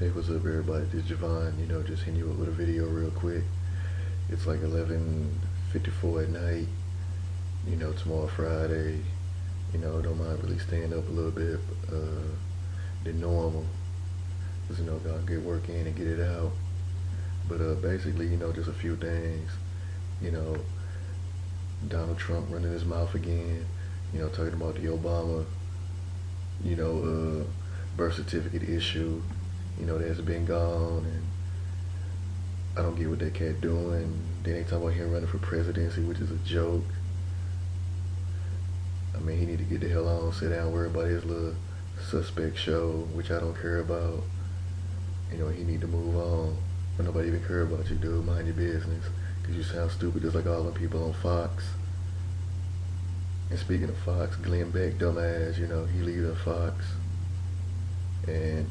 Hey, what's up, everybody? This is Javon. Just hitting you up with a video real quick. It's like 11:54 at night. Tomorrow Friday. Don't mind really staying up a little bit than normal. Cause gotta get work in and get it out. But basically, just a few things. You know, Donald Trump running his mouth again. Talking about the Obama, you know, birth certificate issue. That's been gone, and I don't get what that cat doing. Then they talk about him running for presidency, which is a joke. I mean, he need to get the hell on, sit down, worry about his little suspect show, which I don't care about. He need to move on. But nobody even care about you, dude. Mind your business, cause you sound stupid just like all the people on Fox. And speaking of Fox, Glenn Beck, dumbass, he leaves Fox, and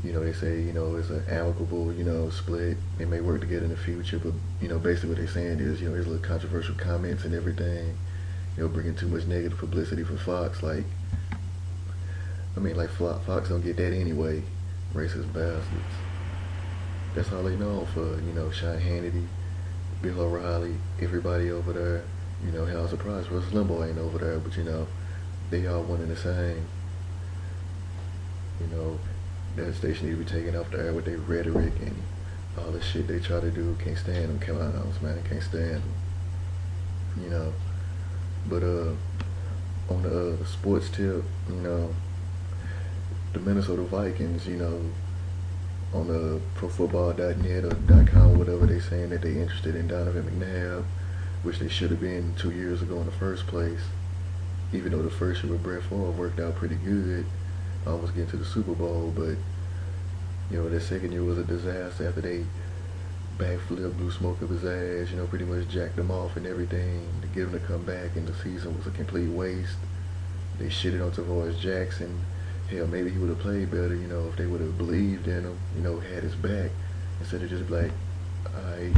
they say, it's an amicable, split. They may work together in the future, but, basically what they're saying is, his little controversial comments and everything, bringing too much negative publicity for Fox. Like Fox don't get that anyway. Racist bastards. That's all they know for, Sean Hannity, Bill O'Reilly, everybody over there. Hell, I'm surprised Russ Limbaugh ain't over there, but, they all one and the same. That station need to be taken off the air with their rhetoric and all the shit they try to do. Can't stand them clowns, man. Can't stand them. But on the sports tip, the Minnesota Vikings, on the profootball.net or .com, whatever, they saying that they interested in Donovan McNabb, which they should have been 2 years ago in the first place. Even though the first year with Brett Favre worked out pretty good, almost getting to the Super Bowl, but that second year was a disaster after they backflip, blew smoke up his ass, pretty much jacked him off and everything to get him to come back, and the season was a complete waste. They shitted on Tavares Jackson. Hell, maybe he would have played better, if they would have believed in him, had his back, instead of just like, alright,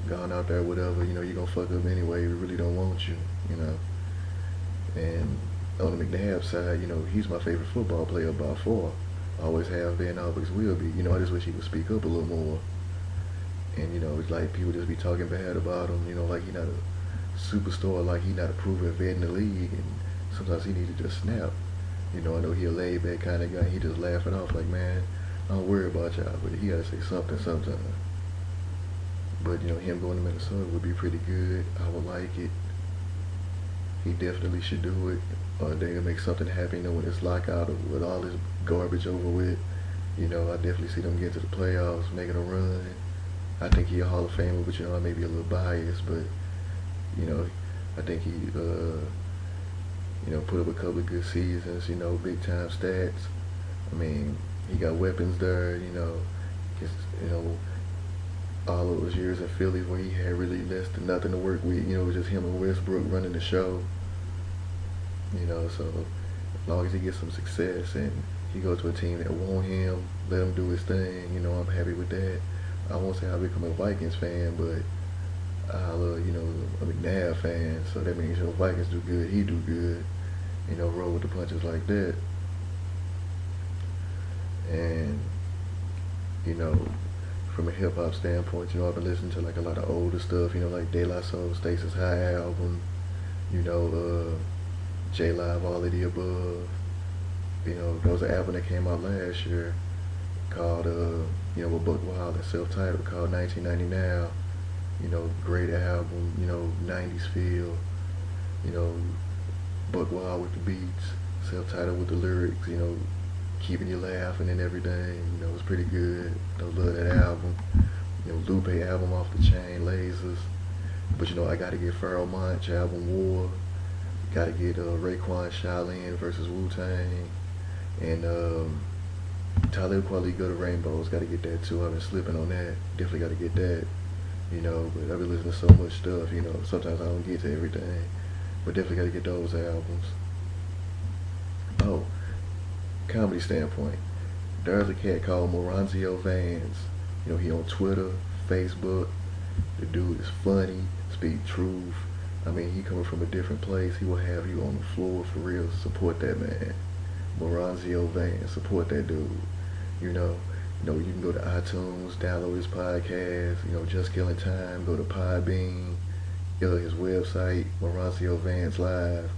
gone out there, whatever, you're gonna fuck up anyway, we really don't want you, And on the McNabb side, he's my favorite football player by far. Always have been, always will be. I just wish he would speak up a little more. And, it's like people just be talking bad about him, like he not a superstar, like he not a proven vet in the league. And sometimes he need to just snap. I know he a laid back kind of guy. He just laugh it off like, man, I don't worry about y'all. But he got to say something sometime. But, him going to Minnesota would be pretty good. I would like it. He definitely should do it. They can make something happen, when it's lockout or with all this garbage over with. I definitely see them get to the playoffs, making a run. I think he a Hall of Famer, but I may be a little biased, but I think he put up a couple of good seasons, big time stats. I mean, he got weapons there, just, all those years in Philly where he had really less than nothing to work with, it was just him and Westbrook running the show. So as long as he gets some success and he goes to a team that want him, let him do his thing, I'm happy with that. I won't say I'll become a Vikings fan, but I'll, a McNabb fan. So that means, Vikings do good, he do good, roll with the punches like that. And, from a hip hop standpoint, I've been listening to like a lot of older stuff, like De La Soul, Stasis High album, J Live, All of the Above. There was an album that came out last year called, with Buck Wild and self-titled, called 1990 Now. Great album, 90s feel. Buck Wild with the beats, self-titled with the lyrics, keeping you laughing and everything. It was pretty good. I love that album. Lupe album off the chain, Lasers. But I gotta get Pharoah Monch album War. Gotta get Raekwon Shaolin versus Wu-Tang. And Talib Kweli Go to Rainbows. Gotta get that too. I've been slipping on that. Definitely gotta get that. But I've been listening to so much stuff, sometimes I don't get to everything. But definitely gotta get those albums. Oh, comedy standpoint. There's a cat called Moranzio Vans. He on Twitter, Facebook. The dude is funny, speak truth. I mean, he coming from a different place. He will have you on the floor for real. Support that man. Moranzio Vans, support that dude. You know, you can go to iTunes, download his podcast. You know, Just Killing Time. Go to Podbean. His website, Mauricio Vance Live.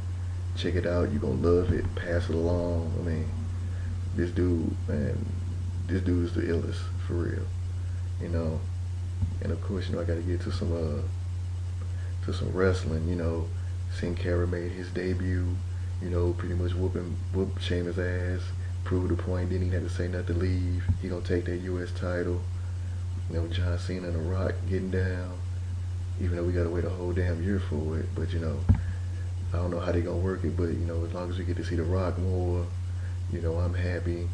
Check it out. You're gonna love it. Pass it along. I mean, this dude, man, this dude is the illest for real. You know, and of course, you know, I got to get to some wrestling. You know, Sin Cara made his debut. You know, pretty much whoop Sheamus' ass. Proved the point. Didn't even have to say nothing to leave. He gonna take that U.S. title. You know, John Cena and The Rock getting down. Even though we gotta wait a whole damn year for it, but you know, I don't know how they gonna work it. But you know, as long as we get to see The Rock more, you know, I'm happy.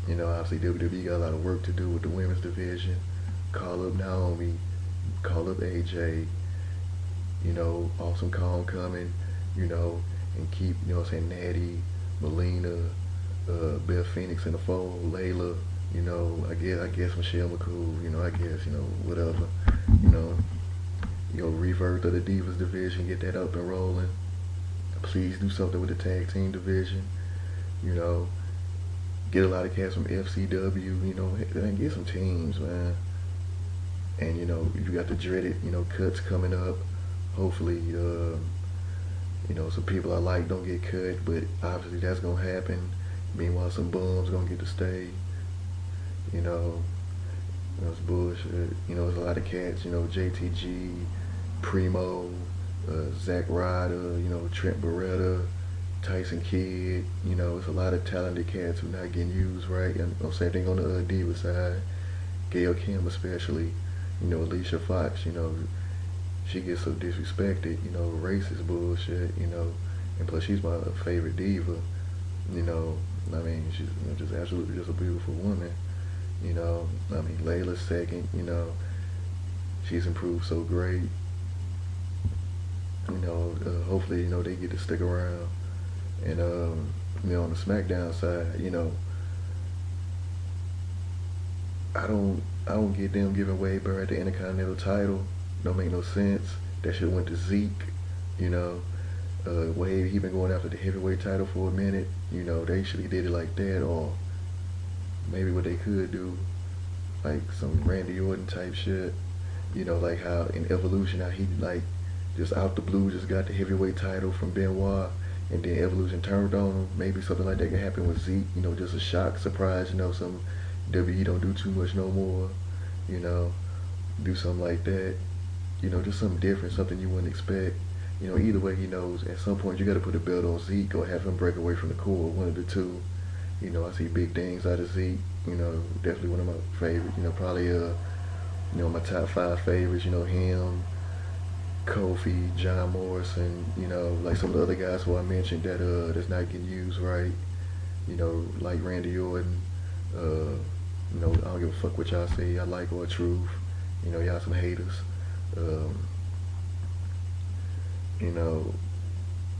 You know, obviously WWE got a lot of work to do with the women's division. Call up Naomi, call up AJ. You know, Awesome Kong coming. You know, and keep, you know what I'm saying, Natty, Melina, Beth Phoenix in the fold, Layla. You know, I guess Michelle McCool. You know, I guess, you know, whatever. You know. You know, revert of the Divas division, get that up and rolling. Please do something with the tag team division. You know, get a lot of cats from FCW. You know, and get some teams, man. And you know, you got the dreaded, you know, cuts coming up. Hopefully, you know, some people I like don't get cut, but obviously that's gonna happen. Meanwhile, some bums gonna get to stay. You know, that's bullshit. You know, there's a lot of cats. You know, JTG, Primo, Zack Ryder, you know, Trent Beretta, Tyson Kidd. You know, it's a lot of talented cats who not getting used right. And same thing on the Diva side. Gail Kim especially. You know, Alicia Fox. You know, she gets so disrespected. You know, racist bullshit. You know, and plus she's my favorite diva. You know, I mean, she's, you know, just absolutely just a beautiful woman. You know, I mean, Layla's second. You know, she's improved so great. You know, hopefully, you know, they get to stick around. And, you know, on the Smackdown side, you know, I don't get them giving Wade Barrett the Intercontinental title. Don't make no sense. That shit went to Zeke. You know, Wade, he been going after the heavyweight title for a minute. You know, they should have did it like that, or maybe what they could do, like some Randy Orton type shit. You know, like how in Evolution, how he like just out the blue just got the heavyweight title from Benoit, and then Evolution turned on him. Maybe something like that could happen with Zeke. You know, just a shock, surprise. You know, some WWE don't do too much no more. You know, do something like that. You know, just something different, something you wouldn't expect. You know, either way, he knows at some point you got to put a belt on Zeke or have him break away from the core, one of the two. You know, I see big things out of Zeke. You know, definitely one of my favorites. You know, probably you know, my top 5 favorites. You know, him, Kofi, John Morrison. You know, like some of the other guys who I mentioned that that's not getting used right. You know, like Randy Orton. You know, I don't give a fuck what y'all say. I like R-Truth. You know, y'all some haters. You know,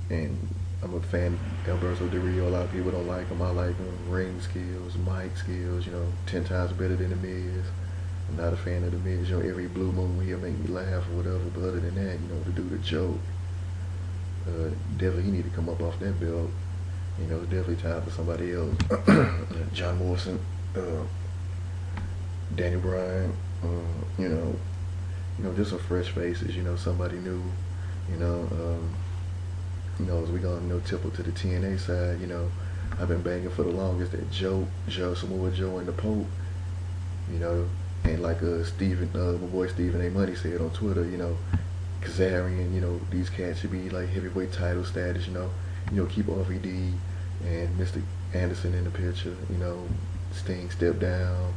and I'm a fan of Alberto Del Rio. A lot of people don't like him. I like him. Ring skills, mic skills, you know, 10 times better than The Miz. I'm not a fan of The Miz. You know, every blue moon he'll make me laugh or whatever. But other than that, you know, to do the joke, definitely he need to come up off that belt. You know, it's definitely time for somebody else. John Morrison, Danny Bryan, you know, just some fresh faces. You know, somebody new. You know, as we gonna, you know, tipple to the TNA side, you know, I've been banging for the longest that Samoa Joe and the Pope, you know, and like my boy Stephen A. Money said on Twitter, you know, Kazarian, you know, these cats should be like heavyweight title status, you know, keep RVD and Mr. Anderson in the picture, you know, Sting step down,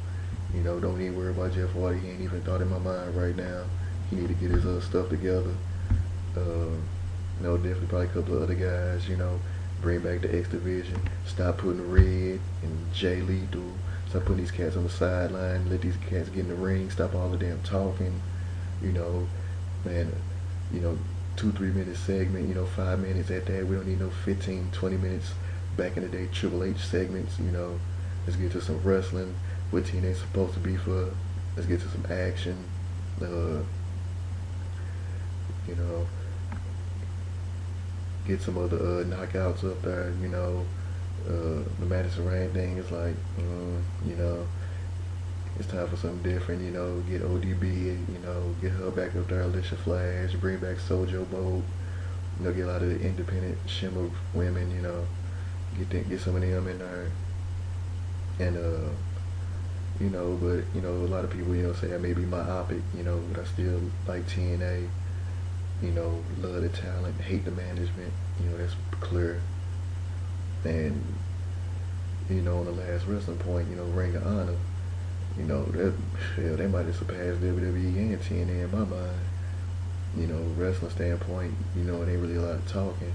you know, don't even worry about Jeff Hardy, he ain't even thought in my mind right now, he need to get his stuff together. You know, definitely probably a couple of other guys, you know, bring back the X Division, stop putting Red and Jay Lethal, stop putting these cats on the sideline, let these cats get in the ring, stop all the damn talking, you know, man, you know, 2-3 minute segment, you know, 5 minutes at that, we don't need no 15-20 minutes back in the day Triple H segments, you know, let's get to some wrestling, what TNA's supposed to be for, let's get to some action, you know, get some other knockouts up there, you know. The Madison Rain thing is like, you know, it's time for something different, you know, get ODB, you know, get her back up there, Alicia Flash, bring back Sojo Boat, you know, get a lot of the independent shimmer women, you know, get some of them in there. And you know, but you know, a lot of people, you know, say I may be myopic, you know, but I still like TNA, you know, love the talent, hate the management, you know, that's clear. And you know, on the last wrestling point, you know, Ring of Honor, you know, that hell, they might have surpassed WWE and TNA in my mind. You know, wrestling standpoint, you know, it ain't really a lot of talking.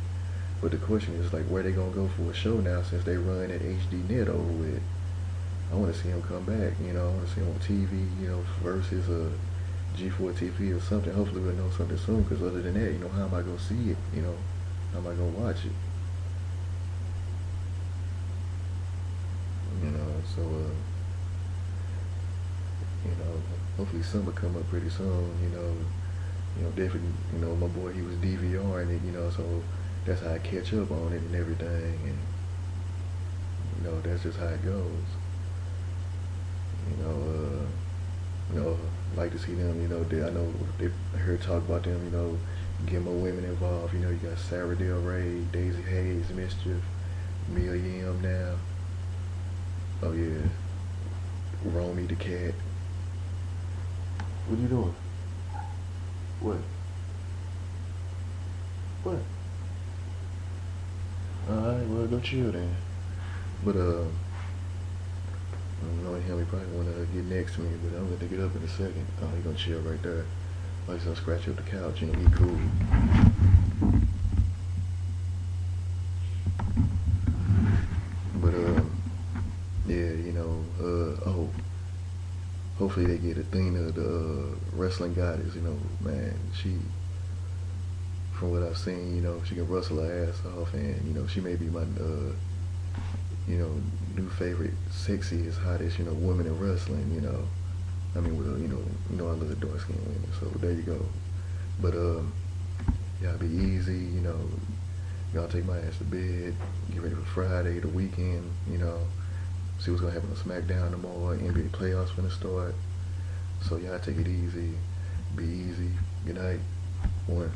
But the question is like, where they gonna go for a show now since they run at HD Net over with? I want to see him come back. You know, I want to see him on TV. You know, versus a G4 TV or something. Hopefully we'll know something soon. Because other than that, you know, how am I gonna see it? You know, how am I gonna watch it? You know, so you know, hopefully something will come up pretty soon. You know, definitely. You know, my boy, he was DVRing it. You know, so that's how I catch up on it and everything. And you know, that's just how it goes. You know, like to see them, you know, I know I heard talk about them, you know, get more women involved. You know, you got Sarah Del Rey, Daisy Hayes, Mischief, Mia Yim now. Oh yeah, Romy the cat. What you doing? What? What? Alright, well go chill then. But knowing him, he probably want to get next to me, but I'm going to get up in a second. Oh, he going to chill right there. Like he's going to scratch up the couch, you know, he cool. But, yeah, you know, oh, hopefully they get Athena, the wrestling goddess, you know, man, she, from what I've seen, you know, she can wrestle her ass off, and, you know, she may be my, you know, new favorite, sexiest, hottest, you know, woman in wrestling, you know. I mean, well, you know, I love the dark skinned women, so there you go. But y'all be easy, you know. Y'all take my ass to bed, get ready for Friday, the weekend, you know. See what's gonna happen on Smackdown tomorrow. NBA playoffs gonna start. So y'all take it easy, be easy. Good night. One.